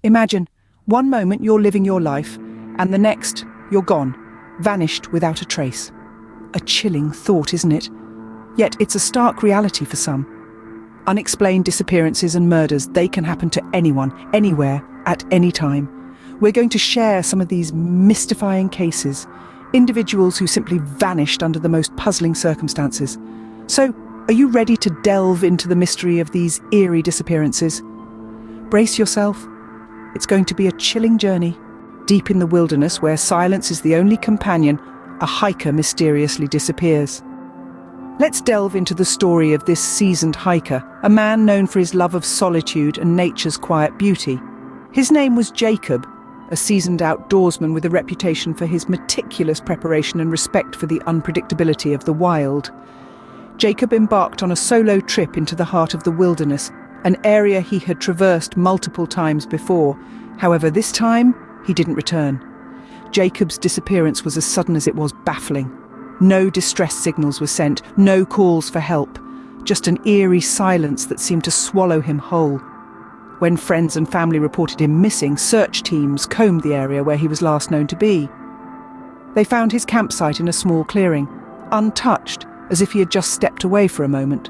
Imagine, one moment you're living your life, and the next, you're gone, vanished without a trace. A chilling thought, isn't it? Yet it's a stark reality for some. Unexplained disappearances and murders, they can happen to anyone, anywhere, at any time. We're going to share some of these mystifying cases, individuals who simply vanished under the most puzzling circumstances. So, are you ready to delve into the mystery of these eerie disappearances? Brace yourself. It's going to be a chilling journey. Deep in the wilderness, where silence is the only companion, a hiker mysteriously disappears. Let's delve into the story of this seasoned hiker, a man known for his love of solitude and nature's quiet beauty. His name was Jacob, a seasoned outdoorsman with a reputation for his meticulous preparation and respect for the unpredictability of the wild. Jacob embarked on a solo trip into the heart of the wilderness, an area he had traversed multiple times before. However, this time, he didn't return. Jacob's disappearance was as sudden as it was baffling. No distress signals were sent, no calls for help, just an eerie silence that seemed to swallow him whole. When friends and family reported him missing, search teams combed the area where he was last known to be. They found his campsite in a small clearing, untouched, as if he had just stepped away for a moment.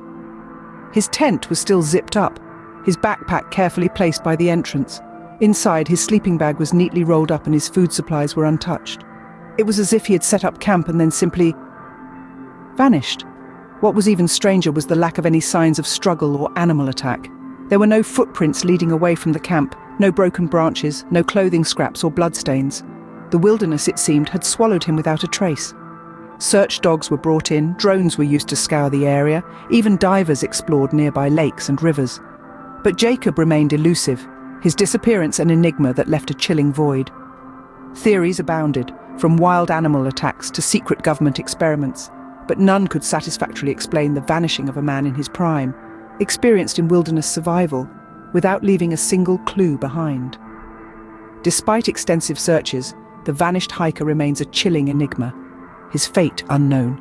His tent was still zipped up, his backpack carefully placed by the entrance. Inside, his sleeping bag was neatly rolled up and his food supplies were untouched. It was as if he had set up camp and then simply vanished. What was even stranger was the lack of any signs of struggle or animal attack. There were no footprints leading away from the camp, no broken branches, no clothing scraps or bloodstains. The wilderness, it seemed, had swallowed him without a trace. Search dogs were brought in, drones were used to scour the area, even divers explored nearby lakes and rivers. But Jacob remained elusive, his disappearance an enigma that left a chilling void. Theories abounded, from wild animal attacks to secret government experiments, but none could satisfactorily explain the vanishing of a man in his prime, experienced in wilderness survival, without leaving a single clue behind. Despite extensive searches, the vanished hiker remains a chilling enigma, his fate unknown.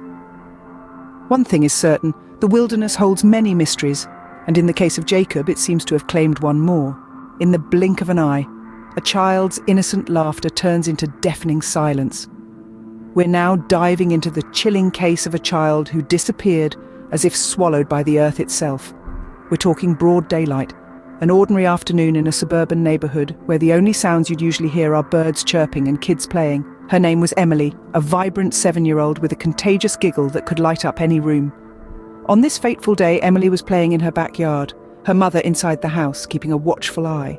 One thing is certain, the wilderness holds many mysteries, and in the case of Jacob, it seems to have claimed one more. In the blink of an eye, a child's innocent laughter turns into deafening silence. We're now diving into the chilling case of a child who disappeared as if swallowed by the earth itself. We're talking broad daylight, an ordinary afternoon in a suburban neighborhood where the only sounds you'd usually hear are birds chirping and kids playing. Her name was Emily, a vibrant 7-year-old with a contagious giggle that could light up any room. On this fateful day, Emily was playing in her backyard, her mother inside the house, keeping a watchful eye.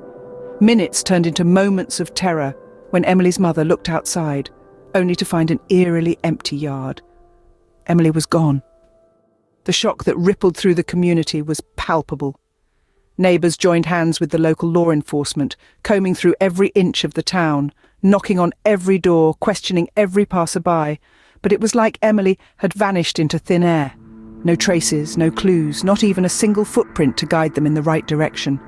Minutes turned into moments of terror when Emily's mother looked outside, only to find an eerily empty yard. Emily was gone. The shock that rippled through the community was palpable. Neighbours joined hands with the local law enforcement, combing through every inch of the town, knocking on every door, questioning every passerby. But it was like Emily had vanished into thin air. No traces, no clues, not even a single footprint to guide them in the right direction.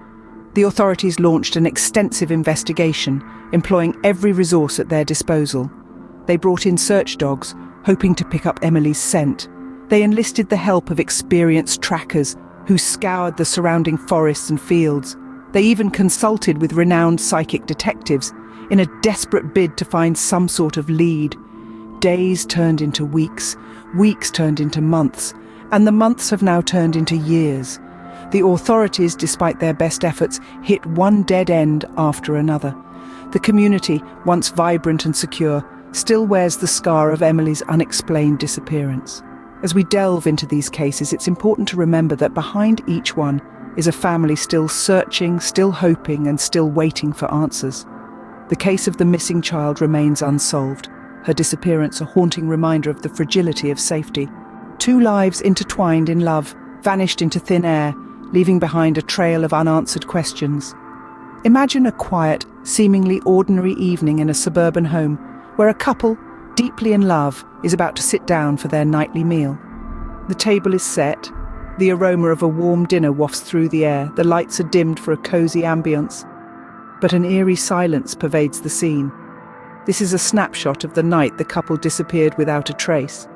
The authorities launched an extensive investigation, employing every resource at their disposal. They brought in search dogs, hoping to pick up Emily's scent. They enlisted the help of experienced trackers who scoured the surrounding forests and fields. They even consulted with renowned psychic detectives in a desperate bid to find some sort of lead. Days turned into weeks, weeks turned into months, and the months have now turned into years. The authorities, despite their best efforts, hit one dead end after another. The community, once vibrant and secure, still wears the scar of Emily's unexplained disappearance. As we delve into these cases, it's important to remember that behind each one is a family still searching, still hoping, and still waiting for answers. The case of the missing child remains unsolved, her disappearance a haunting reminder of the fragility of safety. 2 lives intertwined in love, vanished into thin air, leaving behind a trail of unanswered questions. Imagine a quiet, seemingly ordinary evening in a suburban home where a couple, deeply in love, is about to sit down for their nightly meal. The table is set, the aroma of a warm dinner wafts through the air, the lights are dimmed for a cosy ambience. But an eerie silence pervades the scene. This is a snapshot of the night the couple disappeared without a trace.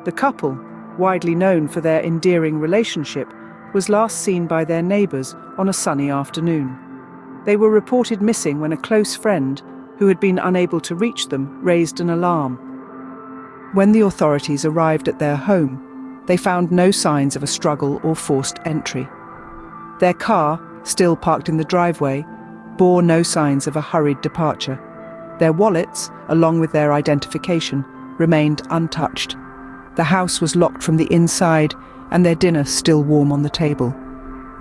The couple, widely known for their endearing relationship, was last seen by their neighbours on a sunny afternoon. They were reported missing when a close friend, who had been unable to reach them, raised an alarm. When the authorities arrived at their home, they found no signs of a struggle or forced entry. Their car, still parked in the driveway, bore no signs of a hurried departure. Their wallets, along with their identification, remained untouched. The house was locked from the inside, and their dinner still warm on the table.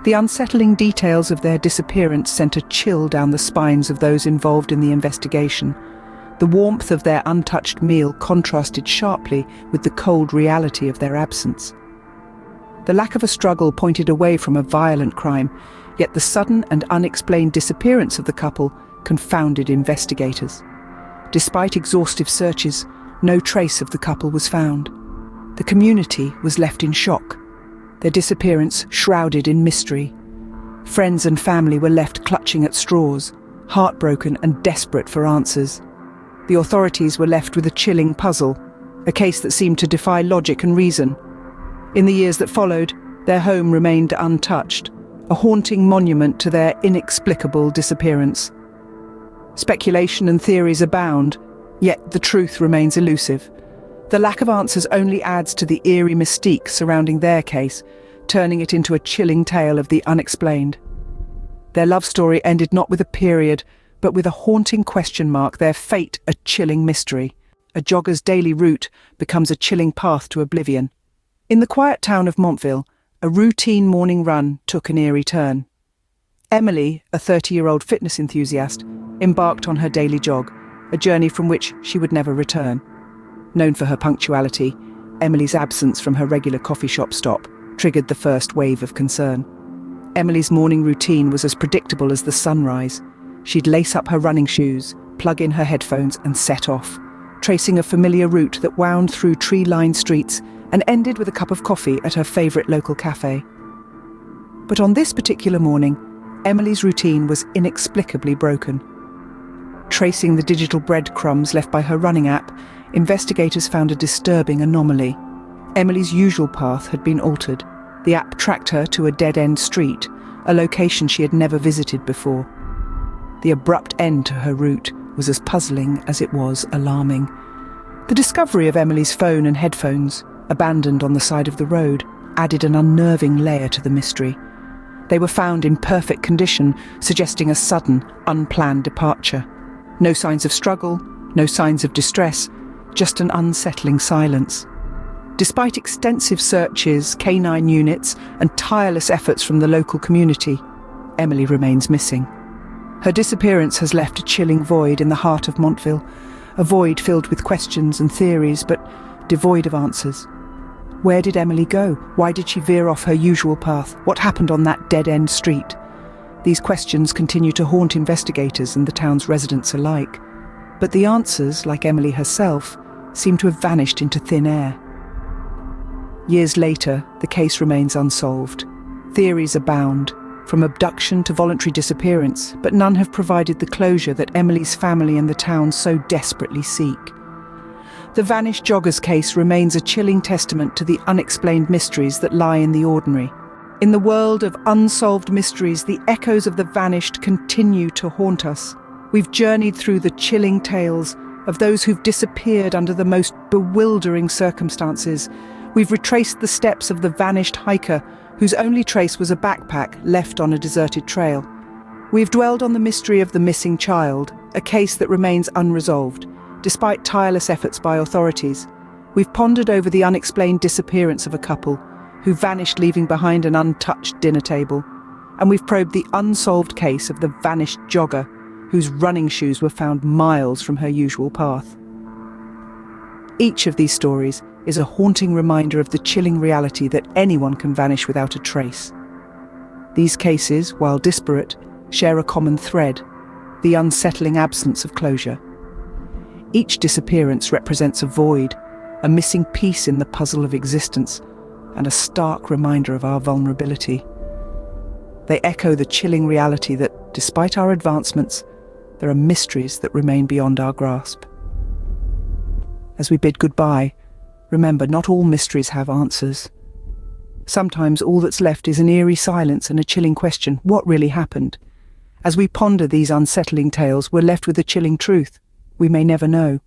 The unsettling details of their disappearance sent a chill down the spines of those involved in the investigation. The warmth of their untouched meal contrasted sharply with the cold reality of their absence. The lack of a struggle pointed away from a violent crime, yet the sudden and unexplained disappearance of the couple confounded investigators. Despite exhaustive searches, no trace of the couple was found. The community was left in shock, their disappearance shrouded in mystery. Friends and family were left clutching at straws, heartbroken and desperate for answers. The authorities were left with a chilling puzzle, a case that seemed to defy logic and reason. In the years that followed, their home remained untouched, a haunting monument to their inexplicable disappearance. Speculation and theories abound, yet the truth remains elusive. The lack of answers only adds to the eerie mystique surrounding their case, turning it into a chilling tale of the unexplained. Their love story ended not with a period, but with a haunting question mark, their fate a chilling mystery. A jogger's daily route becomes a chilling path to oblivion. In the quiet town of Montville, a routine morning run took an eerie turn. Emily, a 30-year-old fitness enthusiast, embarked on her daily jog, a journey from which she would never return. Known for her punctuality, Emily's absence from her regular coffee shop stop triggered the first wave of concern. Emily's morning routine was as predictable as the sunrise. She'd lace up her running shoes, plug in her headphones and set off, tracing a familiar route that wound through tree-lined streets and ended with a cup of coffee at her favourite local cafe. But on this particular morning, Emily's routine was inexplicably broken. Tracing the digital breadcrumbs left by her running app, investigators found a disturbing anomaly. Emily's usual path had been altered. The app tracked her to a dead-end street, a location she had never visited before. The abrupt end to her route was as puzzling as it was alarming. The discovery of Emily's phone and headphones, abandoned on the side of the road, added an unnerving layer to the mystery. They were found in perfect condition, suggesting a sudden, unplanned departure. No signs of struggle, no signs of distress, just an unsettling silence. Despite extensive searches, canine units, and tireless efforts from the local community, Emily remains missing. Her disappearance has left a chilling void in the heart of Montville, a void filled with questions and theories, but devoid of answers. Where did Emily go? Why did she veer off her usual path? What happened on that dead-end street? These questions continue to haunt investigators and the town's residents alike. But the answers, like Emily herself, seem to have vanished into thin air. Years later, the case remains unsolved. Theories abound, from abduction to voluntary disappearance, but none have provided the closure that Emily's family and the town so desperately seek. The vanished jogger's case remains a chilling testament to the unexplained mysteries that lie in the ordinary. In the world of unsolved mysteries, the echoes of the vanished continue to haunt us. We've journeyed through the chilling tales of those who've disappeared under the most bewildering circumstances. We've retraced the steps of the vanished hiker, whose only trace was a backpack left on a deserted trail. We've dwelled on the mystery of the missing child, a case that remains unresolved, despite tireless efforts by authorities. We've pondered over the unexplained disappearance of a couple who vanished, leaving behind an untouched dinner table. And we've probed the unsolved case of the vanished jogger, whose running shoes were found miles from her usual path. Each of these stories is a haunting reminder of the chilling reality that anyone can vanish without a trace. These cases, while disparate, share a common thread: the unsettling absence of closure. Each disappearance represents a void, a missing piece in the puzzle of existence, and a stark reminder of our vulnerability. They echo the chilling reality that, despite our advancements, there are mysteries that remain beyond our grasp. As we bid goodbye, remember, not all mysteries have answers. Sometimes all that's left is an eerie silence and a chilling question: what really happened? As we ponder these unsettling tales, we're left with a chilling truth. We may never know.